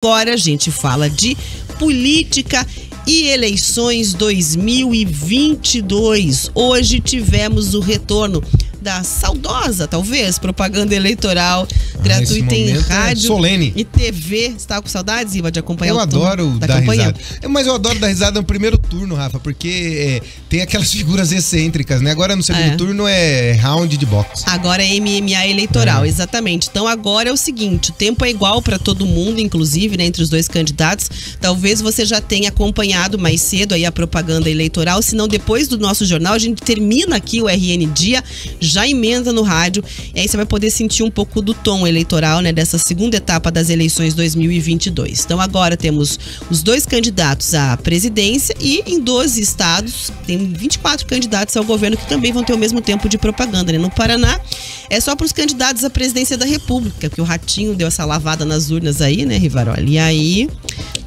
Agora a gente fala de política e eleições 2022. Hoje tivemos o retorno da saudosa, talvez, propaganda eleitoral gratuita em rádio solene. E TV. Você estava com saudades, Iva, de acompanhar Eu adoro da dar campanha? risada. Mas eu adoro dar risada no primeiro turno, Rafa, porque tem aquelas figuras excêntricas, né? Agora no segundo turno é round de boxe. Agora é MMA eleitoral, exatamente. Então agora é o seguinte, o tempo é igual para todo mundo, inclusive, né, entre os dois candidatos. Talvez você já tenha acompanhado mais cedo aí a propaganda eleitoral, senão depois do nosso jornal a gente termina aqui o RN Dia, já emenda no rádio, e aí você vai poder sentir um pouco do tom eleitoral, né, dessa segunda etapa das eleições 2022. Então agora temos os dois candidatos à presidência e em 12 estados tem 24 candidatos ao governo que também vão ter o mesmo tempo de propaganda, né? No Paraná é só para os candidatos à presidência da República, que o Ratinho deu essa lavada nas urnas aí, né, Rivaroli? E aí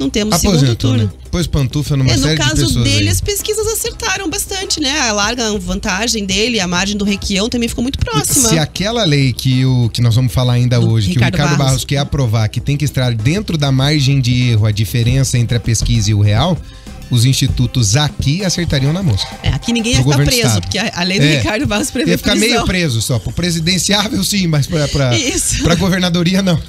não temos segundo turno. Né? Pôs pantufa numa série de pessoas. No caso dele, aí. as pesquisas acertaram bastante, né? A larga vantagem dele, a margem do Requião também ficou muito próxima. Se aquela lei que nós vamos falar ainda hoje, que o Ricardo Barros quer aprovar, que tem que estar dentro da margem de erro a diferença entre a pesquisa e o real, os institutos aqui acertariam na mosca. Aqui ninguém ia ficar preso, porque a lei do Ricardo Barros prevê ia ficar prisão. meio preso só. Pro presidenciável, sim, mas pra governadoria, não.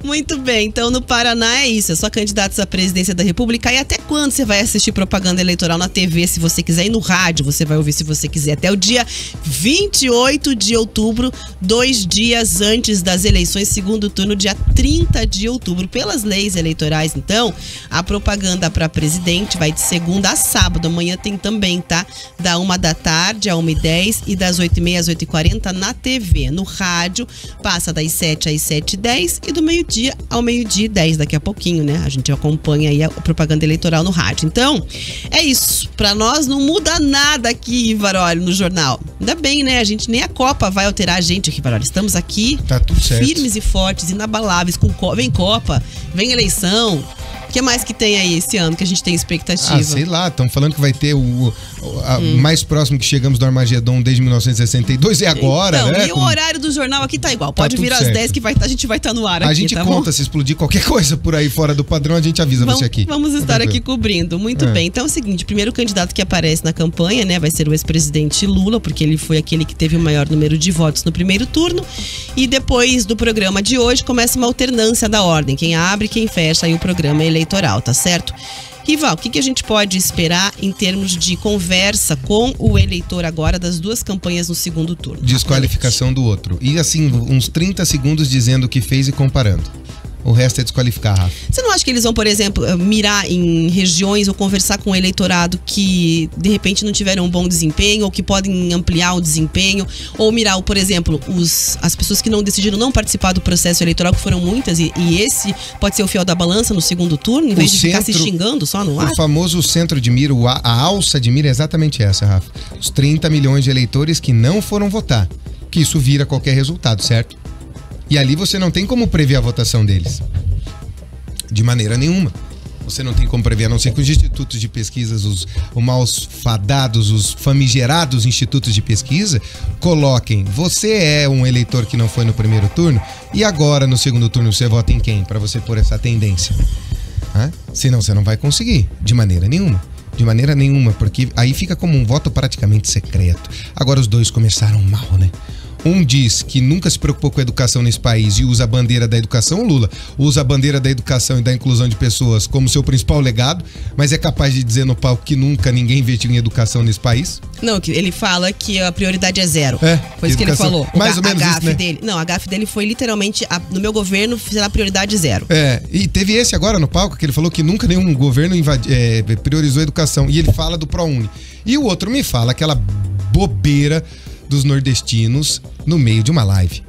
Muito bem, então no Paraná é isso, é só candidatos à presidência da República. E até quando você vai assistir propaganda eleitoral na TV, se você quiser, e no rádio você vai ouvir se você quiser, até o dia 28 de outubro, 2 dias antes das eleições, segundo turno, dia 30 de outubro. Pelas leis eleitorais, então, a propaganda para presidente vai de segunda a sábado. Amanhã tem também, tá? Da 1 da tarde a 1h10 e das 8h30 às 8h40 na TV. No rádio, passa das 7 às 7h10 e do meio-dia ao meio-dia e 10, daqui a pouquinho, né? A gente acompanha aí a propaganda eleitoral no rádio. Então, é isso. Pra nós não muda nada aqui, Rivaroli, no jornal. Ainda bem, né? A gente nem a Copa vai alterar a gente aqui, Rivaroli. Estamos aqui tá tudo certo, firmes e fortes, inabaláveis, vem Copa, vem eleição. O que mais que tem aí esse ano que a gente tem expectativa? Sei lá, estão falando que vai ter o mais próximo que chegamos do Armagedon desde 1962 é agora, então, né? E o horário do jornal aqui tá igual. Pode vir às 10 que a gente vai estar no ar aqui, a gente conta, se explodir qualquer coisa por aí fora do padrão, a gente avisa você aqui. Vamos estar aqui cobrindo. Muito bem. Então é o seguinte, o primeiro candidato que aparece na campanha, né, vai ser o ex-presidente Lula, porque ele foi aquele que teve o maior número de votos no primeiro turno. E depois do programa de hoje, começa uma alternância da ordem. Quem abre, quem fecha aí o programa eleitoral, tá certo? Rival, o que a gente pode esperar em termos de conversa com o eleitor agora das duas campanhas no segundo turno? Desqualificação do outro. E assim, uns 30 segundos dizendo o que fez e comparando. O resto é desqualificar, Rafa. Você não acha que eles vão, por exemplo, mirar em regiões ou conversar com o eleitorado que, de repente, não tiveram um bom desempenho ou que podem ampliar o desempenho? Ou mirar, por exemplo, as pessoas que não decidiram não participar do processo eleitoral, que foram muitas, e esse pode ser o fiel da balança no segundo turno, em vez de ficar se xingando só no ar? O famoso centro de mira, a alça de mira é exatamente essa, Rafa. Os 30 milhões de eleitores que não foram votar. Que isso vira qualquer resultado, certo? E ali você não tem como prever a votação deles. De maneira nenhuma. Você não tem como prever, a não ser que os institutos de pesquisas, os malfadados, os famigerados institutos de pesquisa, coloquem, você é um eleitor que não foi no primeiro turno, e agora no segundo turno você vota em quem? Para você pôr essa tendência. Senão você não vai conseguir, de maneira nenhuma. De maneira nenhuma, porque aí fica como um voto praticamente secreto. Agora os dois começaram mal, né? Um diz que nunca se preocupou com a educação nesse país e usa a bandeira da educação. O Lula usa a bandeira da educação e da inclusão de pessoas como seu principal legado, mas é capaz de dizer no palco que nunca ninguém investiu em educação nesse país? Não, ele fala que a prioridade é zero. Foi isso que ele falou. Mais ou menos isso, né? Dele. Não, a gafe dele foi literalmente, no meu governo será prioridade zero. E teve esse agora no palco, que ele falou que nunca nenhum governo priorizou a educação. E ele fala do ProUni. E o outro me fala aquela bobeira dos nordestinos no meio de uma live.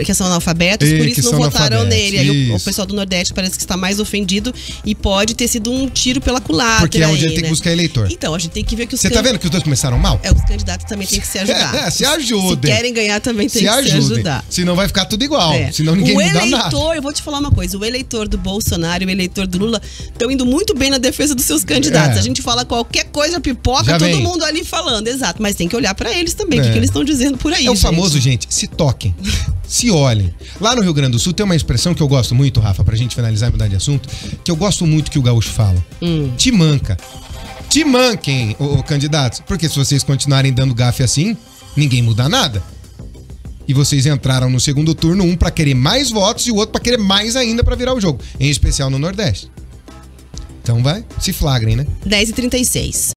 Que são analfabetos, por isso não votaram nele. Aí o pessoal do Nordeste parece que está mais ofendido e pode ter sido um tiro pela culatra. Porque é onde a gente tem que buscar eleitor. Então, a gente tem que ver que os Você tá vendo que os dois começaram mal? Os candidatos também têm que se ajudar. Se ajudem. Se querem ganhar, também tem que se ajudar. Senão vai ficar tudo igual. Senão ninguém muda nada. Eu vou te falar uma coisa, o eleitor do Bolsonaro e o eleitor do Lula estão indo muito bem na defesa dos seus candidatos. A gente fala qualquer coisa, pipoca, todo mundo ali falando. Exato, mas tem que olhar pra eles também, o que eles estão dizendo por aí, É o famoso, gente, se toquem. se olhem. Lá no Rio Grande do Sul tem uma expressão que eu gosto muito, Rafa, pra gente finalizar e mudar de assunto, que eu gosto muito que o gaúcho fala. Te manca. Te manquem, candidatos. Porque se vocês continuarem dando gafe assim, ninguém muda nada. E vocês entraram no segundo turno, um pra querer mais votos e o outro pra querer mais ainda pra virar o jogo. Em especial no Nordeste. Então vai, se flagrem, né? 10h36.